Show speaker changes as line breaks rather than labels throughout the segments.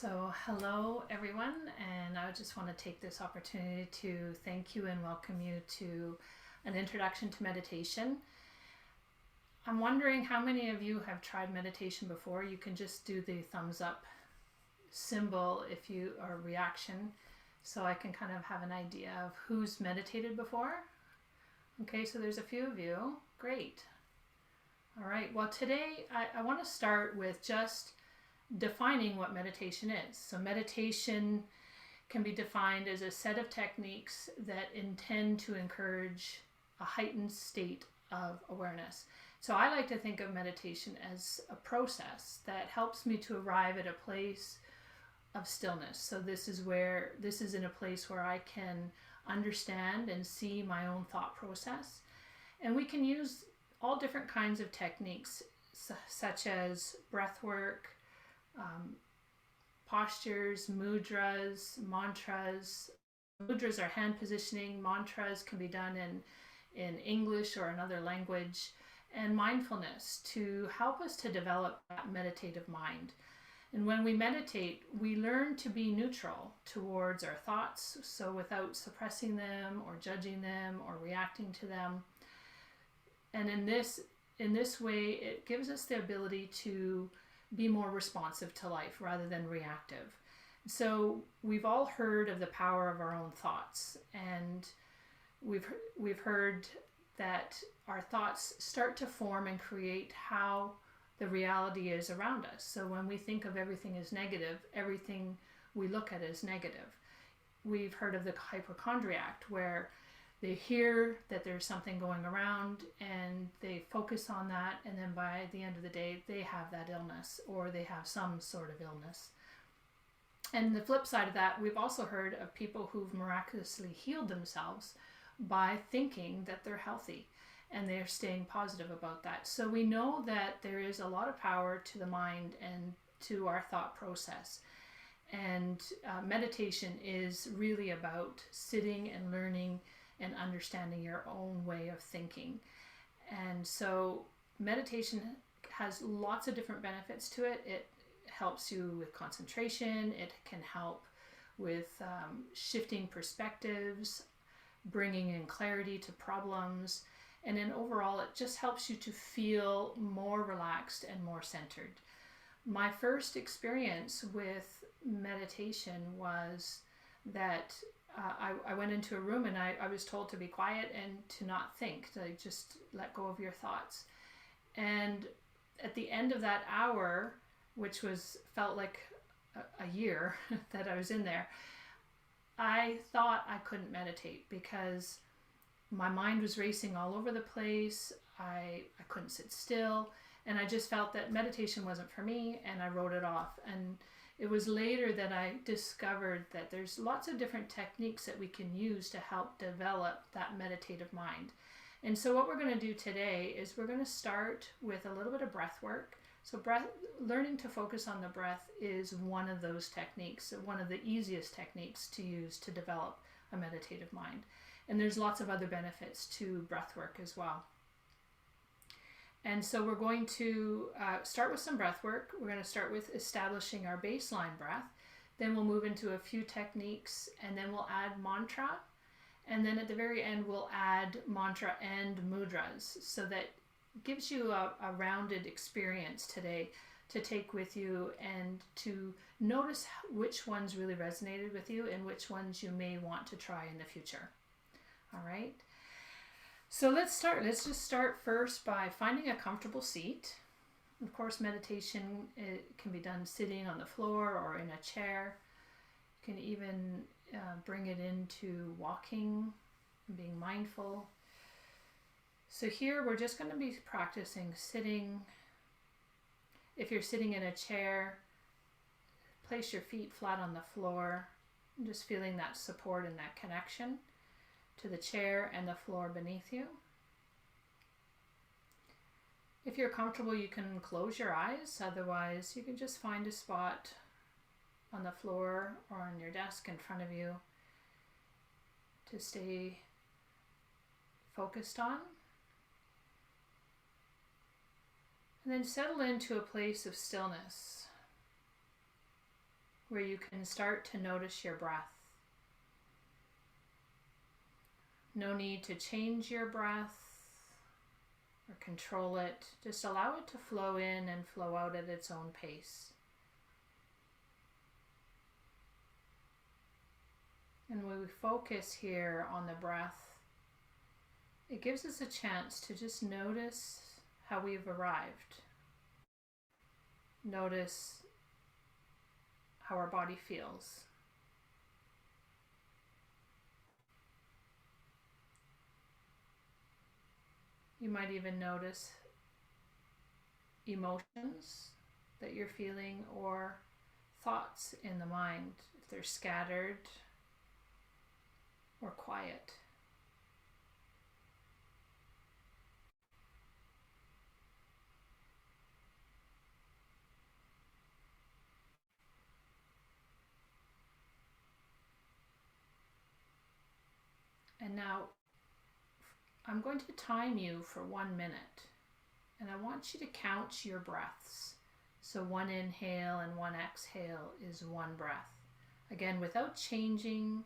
So hello everyone, and I just want to take this opportunity to thank you and welcome you to an introduction to meditation. I'm wondering how many of you have tried meditation before. You can just do the thumbs up symbol if you or reaction, so I can kind of have an idea of who's meditated before. Okay, so there's a few of you. Great. All right, well today I want to start with just defining what meditation is. So meditation can be defined as a set of techniques that intend to encourage a heightened state of awareness. So I like to think of meditation as a process that helps me to arrive at a place of stillness. So this is in a place where I can understand and see my own thought process. And we can use all different kinds of techniques, such as breath work, postures, mudras, mantras. Mudras are hand positioning. Mantras can be done in English or another language. And mindfulness to help us to develop that meditative mind. And when we meditate, we learn to be neutral towards our thoughts, so without suppressing them or judging them or reacting to them. And in this way, it gives us the ability to be more responsive to life rather than reactive. So we've all heard of the power of our own thoughts, and we've heard that our thoughts start to form and create how the reality is around us. So when we think of everything as negative, everything we look at is negative. We've heard of the hypochondriac, where they hear that there's something going around and they focus on that, and then by the end of the day they have that illness or they have some sort of illness. And the flip side of that, we've also heard of people who've miraculously healed themselves by thinking that they're healthy and they're staying positive about that. So we know that there is a lot of power to the mind and to our thought process. And meditation is really about sitting and learning and understanding your own way of thinking. And so meditation has lots of different benefits to it. It helps you with concentration. It can help with shifting perspectives, bringing in clarity to problems. And then overall, it just helps you to feel more relaxed and more centered. My first experience with meditation was that I went into a room and I was told to be quiet and to not think, to just let go of your thoughts. And at the end of that hour, which felt like a year that I was in there, I thought I couldn't meditate because my mind was racing all over the place. I couldn't sit still, and I just felt that meditation wasn't for me, and I wrote it off. And it was later that I discovered that there's lots of different techniques that we can use to help develop that meditative mind. And so what we're going to do today is we're going to start with a little bit of breath work. So learning to focus on the breath is one of those techniques, one of the easiest techniques to use to develop a meditative mind. And there's lots of other benefits to breath work as well. And so we're going to start with some breath work. We're going to start with establishing our baseline breath. Then we'll move into a few techniques, and then we'll add mantra. And then at the very end, we'll add mantra and mudras. So that gives you a rounded experience today to take with you and to notice which ones really resonated with you and which ones you may want to try in the future. All right. So let's start. Let's just start first by finding a comfortable seat. Of course, meditation, it can be done sitting on the floor or in a chair. You can even bring it into walking and being mindful. So here we're just going to be practicing sitting. If you're sitting in a chair, place your feet flat on the floor, and just feeling that support and that connection to the chair and the floor beneath you. If you're comfortable, you can close your eyes. Otherwise, you can just find a spot on the floor or on your desk in front of you to stay focused on. And then settle into a place of stillness where you can start to notice your breath. No need to change your breath or control it. Just allow it to flow in and flow out at its own pace. And when we focus here on the breath, it gives us a chance to just notice how we've arrived. Notice how our body feels. You might even notice emotions that you're feeling or thoughts in the mind, if they're scattered or quiet. And now I'm going to time you for 1 minute, and I want you to count your breaths. So 1 inhale and 1 exhale is 1 breath. Again, without changing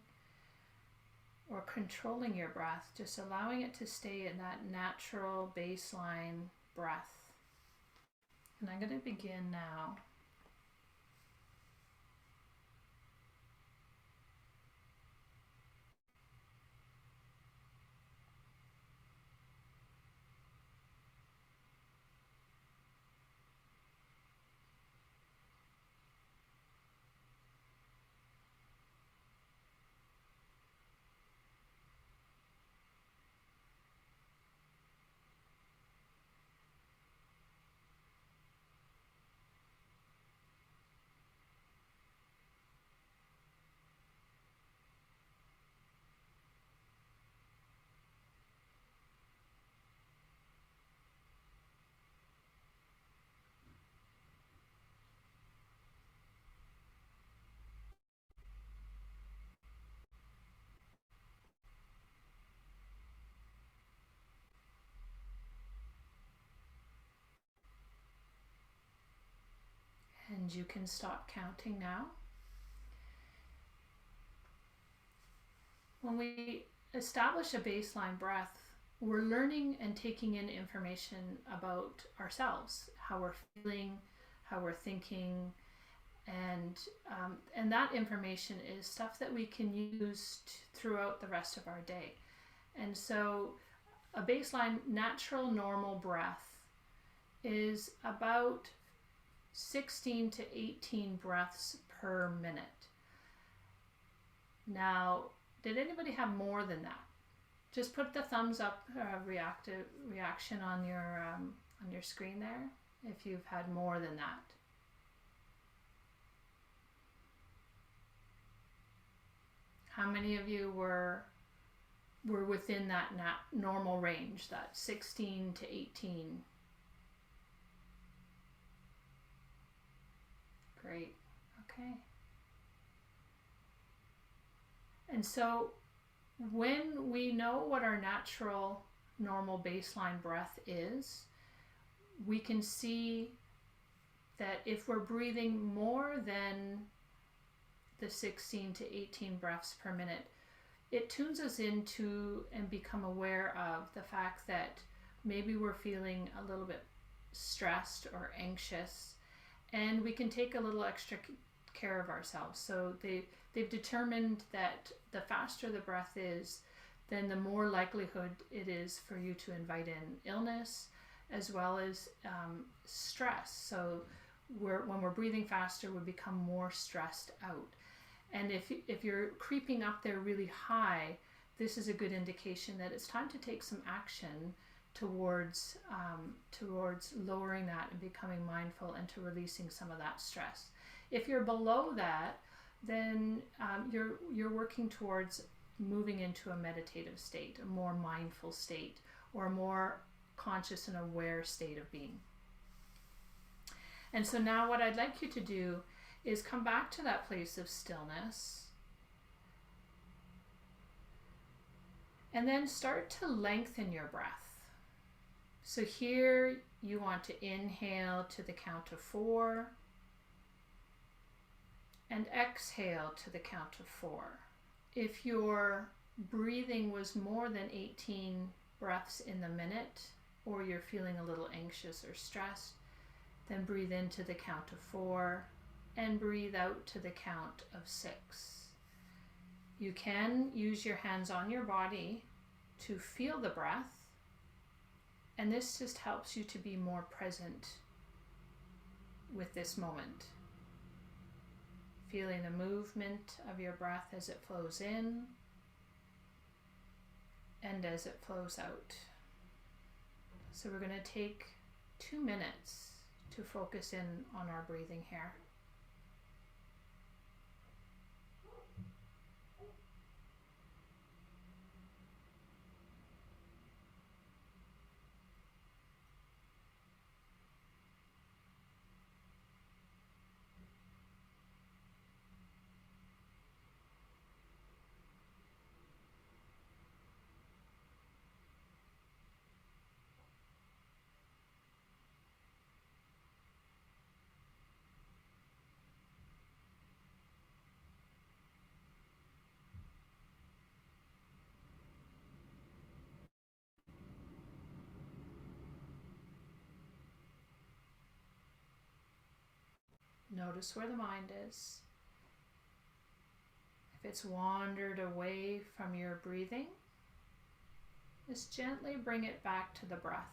or controlling your breath, just allowing it to stay in that natural baseline breath. And I'm going to begin now. And you can stop counting now. When we establish a baseline breath, we're learning and taking in information about ourselves, how we're feeling, how we're thinking, and that information is stuff that we can use throughout the rest of our day. And so a baseline natural normal breath is about 16 to 18 breaths per minute. Now, did anybody have more than that? Just put the thumbs up reaction on your screen there if you've had more than that. How many of you were within that normal range, that 16 to 18? Great. Okay. And so when we know what our natural normal baseline breath is, we can see that if we're breathing more than the 16 to 18 breaths per minute, it tunes us into and become aware of the fact that maybe we're feeling a little bit stressed or anxious, and we can take a little extra care of ourselves. So they've determined that the faster the breath is, then the more likelihood it is for you to invite in illness as well as stress. So when we're breathing faster, we become more stressed out. And if you're creeping up there really high, this is a good indication that it's time to take some action towards lowering that and becoming mindful and to releasing some of that stress. If you're below that, then you're working towards moving into a meditative state, a more mindful state, or a more conscious and aware state of being. And so now what I'd like you to do is come back to that place of stillness, and then start to lengthen your breath. So here you want to inhale to the count of 4, and exhale to the count of 4. If your breathing was more than 18 breaths in the minute, or you're feeling a little anxious or stressed, then breathe into the count of 4 and breathe out to the count of 6. You can use your hands on your body to feel the breath, and this just helps you to be more present with this moment. Feeling the movement of your breath as it flows in and as it flows out. So we're going to take 2 minutes to focus in on our breathing here. Notice where the mind is. If it's wandered away from your breathing, just gently bring it back to the breath.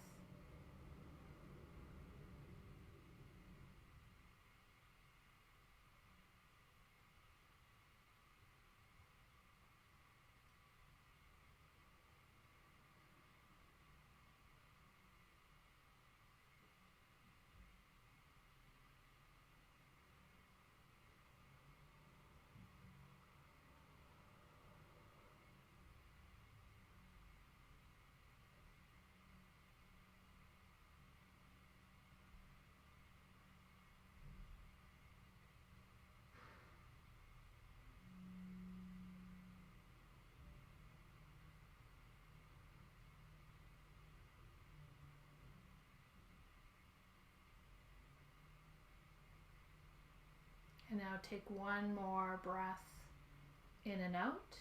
And now take one more breath in and out.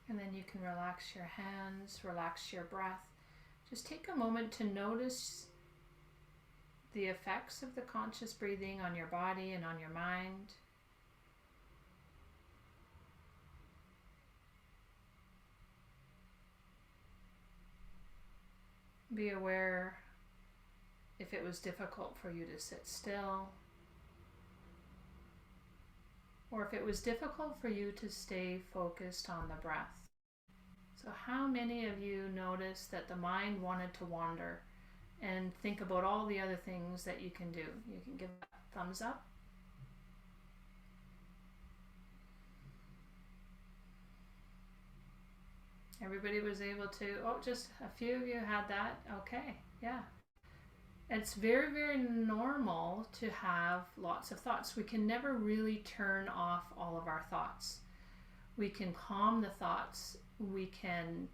And then you can relax your hands, relax your breath. Just take a moment to notice the effects of the conscious breathing on your body and on your mind. Be aware if it was difficult for you to sit still, or if it was difficult for you to stay focused on the breath. So how many of you noticed that the mind wanted to wander and think about all the other things that you can do? You can give that a thumbs up. Everybody was able to, oh, just a few of you had that. Okay, yeah. It's very, very normal to have lots of thoughts. We can never really turn off all of our thoughts. We can calm the thoughts, we can,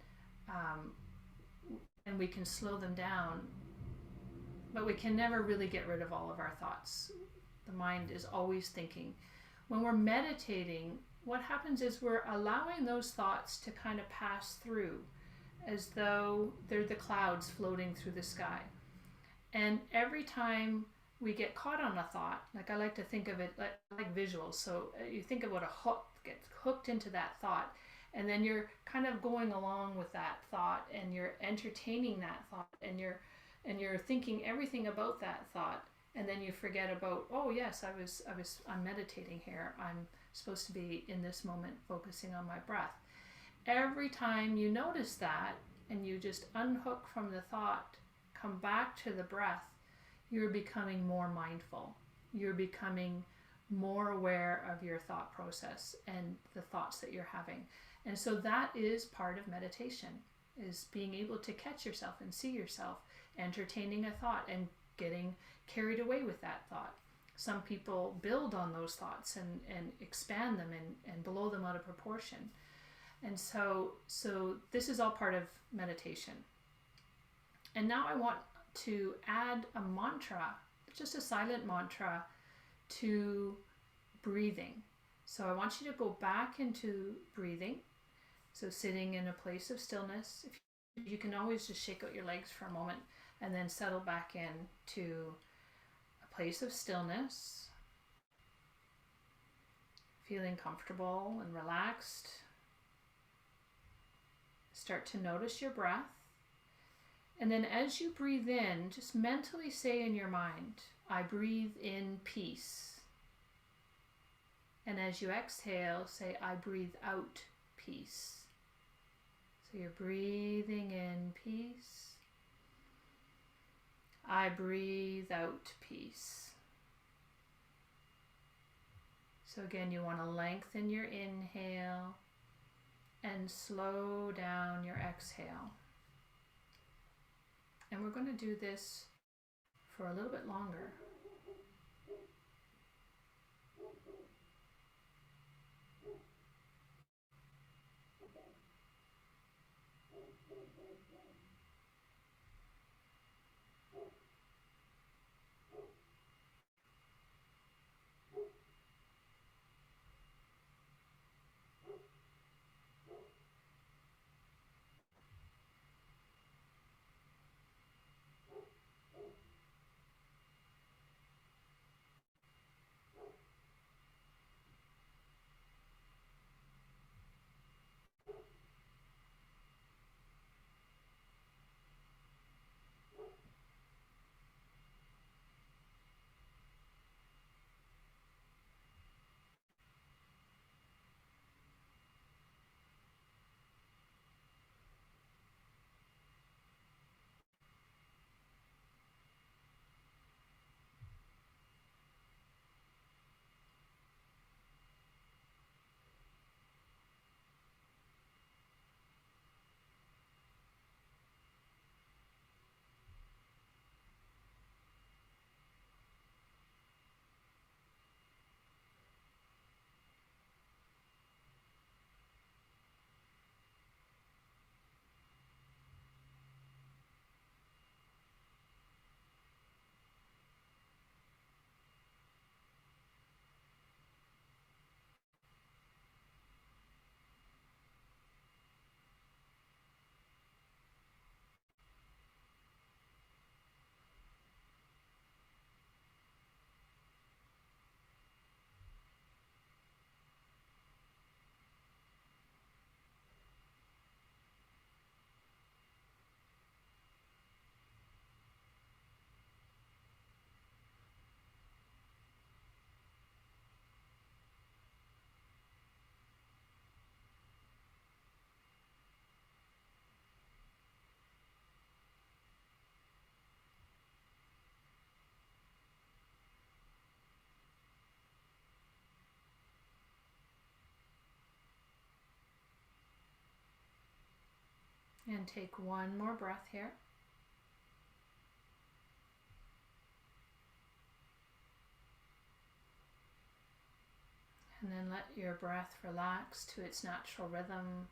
and we can slow them down, but we can never really get rid of all of our thoughts. The mind is always thinking. When we're meditating, what happens is we're allowing those thoughts to kind of pass through as though they're the clouds floating through the sky. And every time we get caught on a thought, like I like to think of it like visuals. So you think about a hook, gets hooked into that thought, and then you're kind of going along with that thought, and you're entertaining that thought, and you're thinking everything about that thought, and then you forget about, oh yes, I'm meditating here. I'm supposed to be in this moment focusing on my breath. Every time you notice that and you just unhook from the thought, come back to the breath, you're becoming more mindful. You're becoming more aware of your thought process and the thoughts that you're having. And so that is part of meditation, is being able to catch yourself and see yourself entertaining a thought and getting carried away with that thought. Some people build on those thoughts and expand them and blow them out of proportion. And so this is all part of meditation. And now I want to add a mantra, just a silent mantra, to breathing. So I want you to go back into breathing. So sitting in a place of stillness. If you can always just shake out your legs for a moment and then settle back into a place of stillness, feeling comfortable and relaxed. Start to notice your breath. And then as you breathe in, just mentally say in your mind, I breathe in peace. And as you exhale, say, I breathe out peace. So you're breathing in peace. I breathe out peace. So again, you want to lengthen your inhale and slow down your exhale. And we're going to do this for a little bit longer. And take one more breath here. And then let your breath relax to its natural rhythm.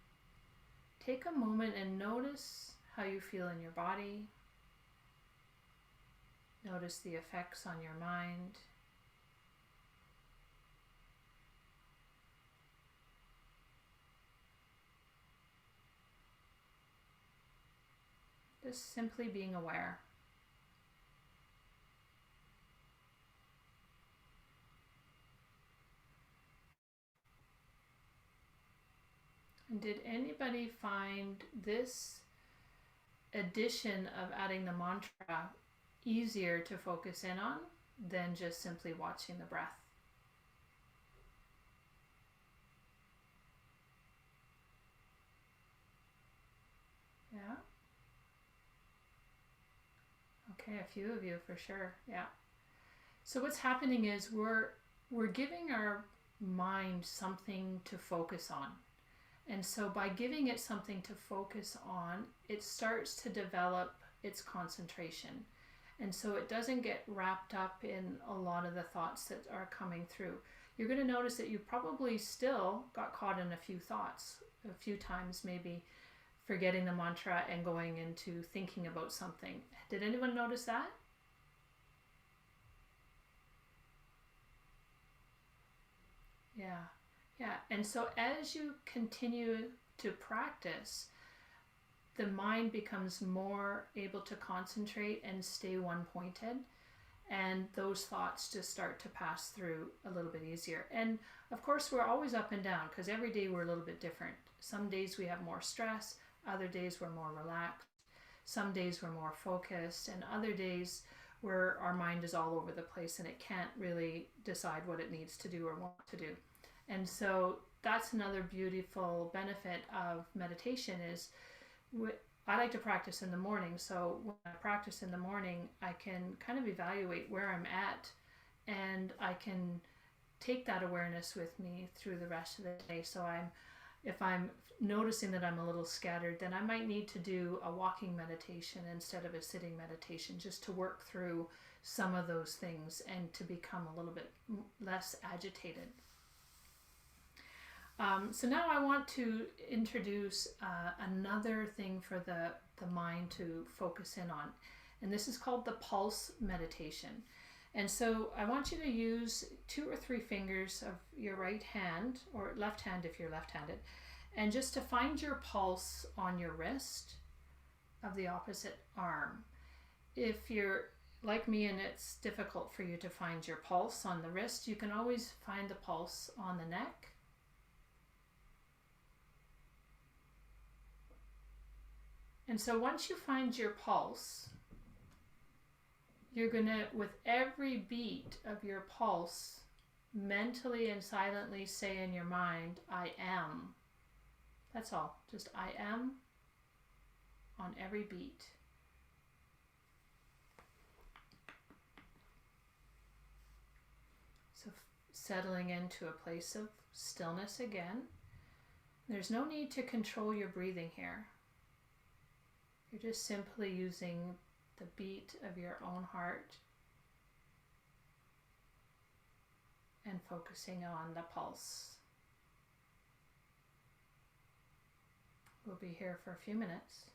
Take a moment and notice how you feel in your body. Notice the effects on your mind. Just simply being aware. And did anybody find this addition of adding the mantra easier to focus in on than just simply watching the breath? Yeah. Okay, a few of you for sure. Yeah. So what's happening is we're giving our mind something to focus on. And so by giving it something to focus on, it starts to develop its concentration. And so it doesn't get wrapped up in a lot of the thoughts that are coming through. You're going to notice that you probably still got caught in a few thoughts, a few times maybe forgetting the mantra and going into thinking about something. Did anyone notice that? Yeah. Yeah. And so as you continue to practice, the mind becomes more able to concentrate and stay one pointed, and those thoughts just start to pass through a little bit easier. And of course, we're always up and down because every day we're a little bit different. Some days we have more stress, other days we're more relaxed, some days we're more focused, and other days where our mind is all over the place and it can't really decide what it needs to do or what to do. And so that's another beautiful benefit of meditation is I like to practice in the morning. So when I practice in the morning, I can kind of evaluate where I'm at, and I can take that awareness with me through the rest of the day. So if I'm noticing that I'm a little scattered, then I might need to do a walking meditation instead of a sitting meditation, just to work through some of those things and to become a little bit less agitated. So now I want to introduce another thing for the mind to focus in on, and this is called the pulse meditation. And so I want you to use 2 or 3 fingers of your right hand, or left hand if you're left-handed, and just to find your pulse on your wrist of the opposite arm. If you're like me and it's difficult for you to find your pulse on the wrist, you can always find the pulse on the neck. And so once you find your pulse, you're going to, with every beat of your pulse, mentally and silently say in your mind, I am. That's all. Just I am on every beat. So settling into a place of stillness again. There's no need to control your breathing here. You're just simply using the beat of your own heart and focusing on the pulse. We'll be here for a few minutes.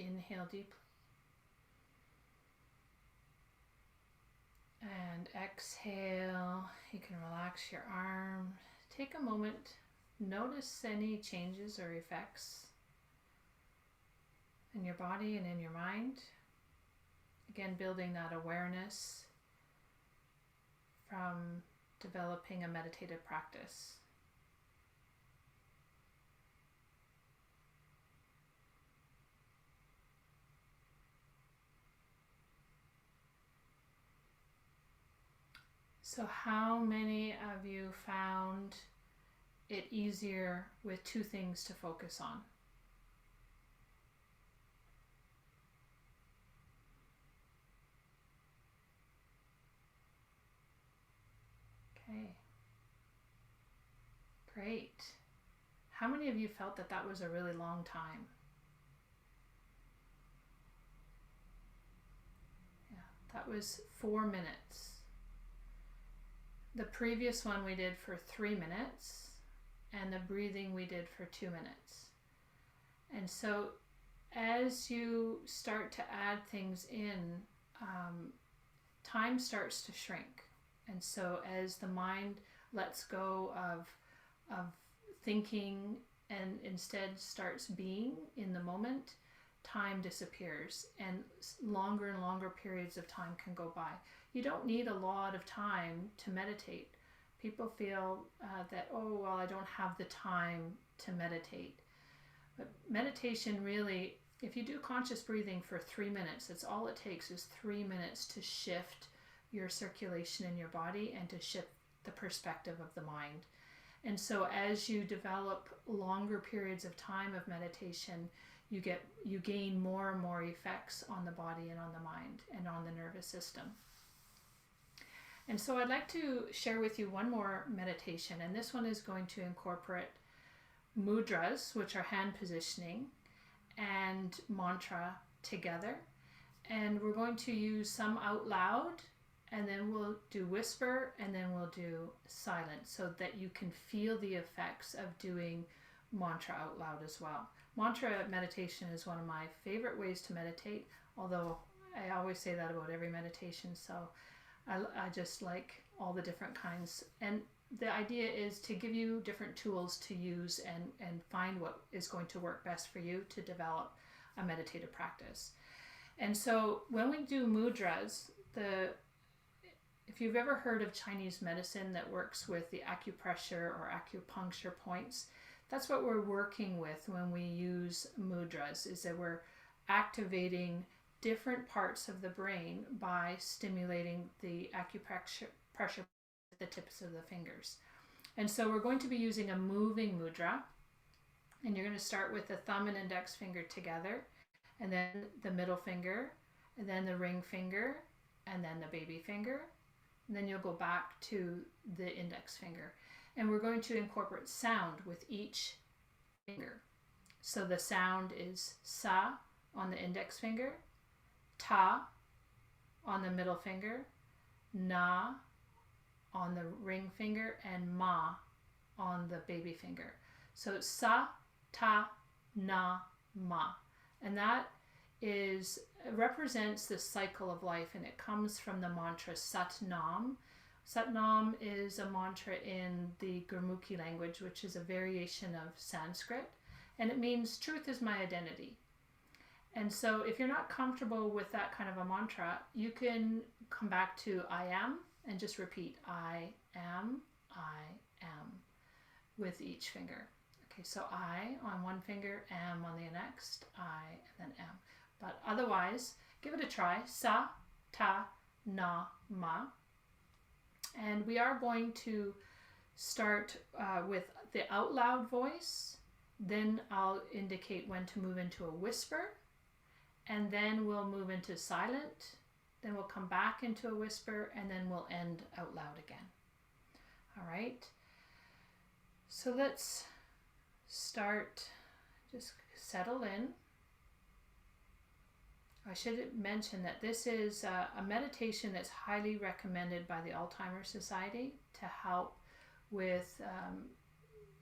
inhale deeply. And exhale. You can relax your arm. Take a moment. Notice any changes or effects in your body and in your mind. Again, building that awareness from developing a meditative practice. So how many of you found it easier with two things to focus on? Okay. Great. How many of you felt that that was a really long time? Yeah, that was 4 minutes. The previous one we did for 3 minutes, and the breathing we did for 2 minutes. And so as you start to add things in, time starts to shrink. And so as the mind lets go of thinking and instead starts being in the moment, time disappears and longer and longer periods of time can go by. You don't need a lot of time to meditate. People feel that, oh, well, I don't have the time to meditate. But meditation really, if you do conscious breathing for 3 minutes, that's all it takes is 3 minutes to shift your circulation in your body and to shift the perspective of the mind. And so as you develop longer periods of time of meditation, you gain more and more effects on the body and on the mind and on the nervous system. And so I'd like to share with you one more meditation, and this one is going to incorporate mudras, which are hand positioning, and mantra together. And we're going to use some out loud, and then we'll do whisper, and then we'll do silent, so that you can feel the effects of doing mantra out loud as well. Mantra meditation is one of my favorite ways to meditate, although I always say that about every meditation, so I just like all the different kinds. And the idea is to give you different tools to use and find what is going to work best for you to develop a meditative practice. And so when we do mudras, if you've ever heard of Chinese medicine that works with the acupressure or acupuncture points, that's what we're working with when we use mudras, is that we're activating different parts of the brain by stimulating the acupressure with the tips of the fingers. And so we're going to be using a moving mudra, and you're going to start with the thumb and index finger together, and then the middle finger, and then the ring finger, and then the baby finger. And then you'll go back to the index finger. And we're going to incorporate sound with each finger. So the sound is sa on the index finger, ta on the middle finger, na on the ring finger, and ma on the baby finger. So it's sa, ta, na, ma. And that represents the cycle of life, and it comes from the mantra Sat Nam. Sat Nam is a mantra in the Gurmukhi language, which is a variation of Sanskrit, and it means truth is my identity. And so if you're not comfortable with that kind of a mantra, you can come back to I am and just repeat I am with each finger. Okay, so I on one finger, am on the next, I, and then am. But otherwise, give it a try. Sa, ta, na, ma. And we are going to start with the out loud voice. Then I'll indicate when to move into a whisper. And then we'll move into silent. Then we'll come back into a whisper, and then we'll end out loud again. All right. So let's start. Just settle in. I should mention that this is a meditation that's highly recommended by the Alzheimer's Society to help with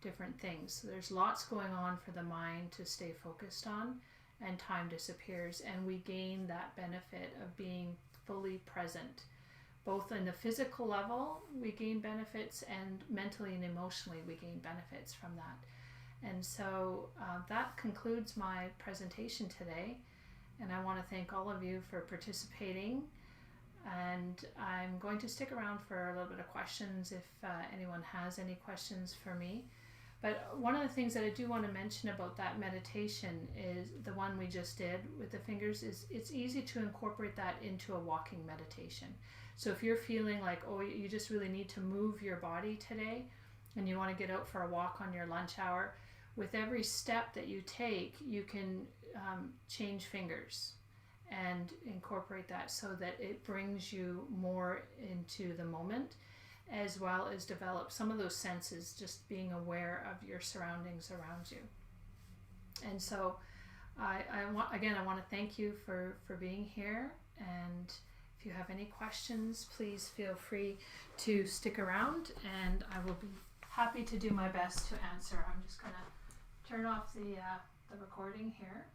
different things. So there's lots going on for the mind to stay focused on, and time disappears, and we gain that benefit of being fully present. Both in the physical level, we gain benefits, and mentally and emotionally, we gain benefits from that. And so that concludes my presentation today. And I want to thank all of you for participating. And I'm going to stick around for a little bit of questions if anyone has any questions for me. But one of the things that I do want to mention about that meditation is the one we just did with the fingers is it's easy to incorporate that into a walking meditation. So if you're feeling like, oh, you just really need to move your body today and you want to get out for a walk on your lunch hour, with every step that you take, you can change fingers and incorporate that so that it brings you more into the moment, as well as develop some of those senses, just being aware of your surroundings around you. And so I want to thank you for being here, and if you have any questions, please feel free to stick around and I will be happy to do my best to answer. I'm just going to turn off the recording here.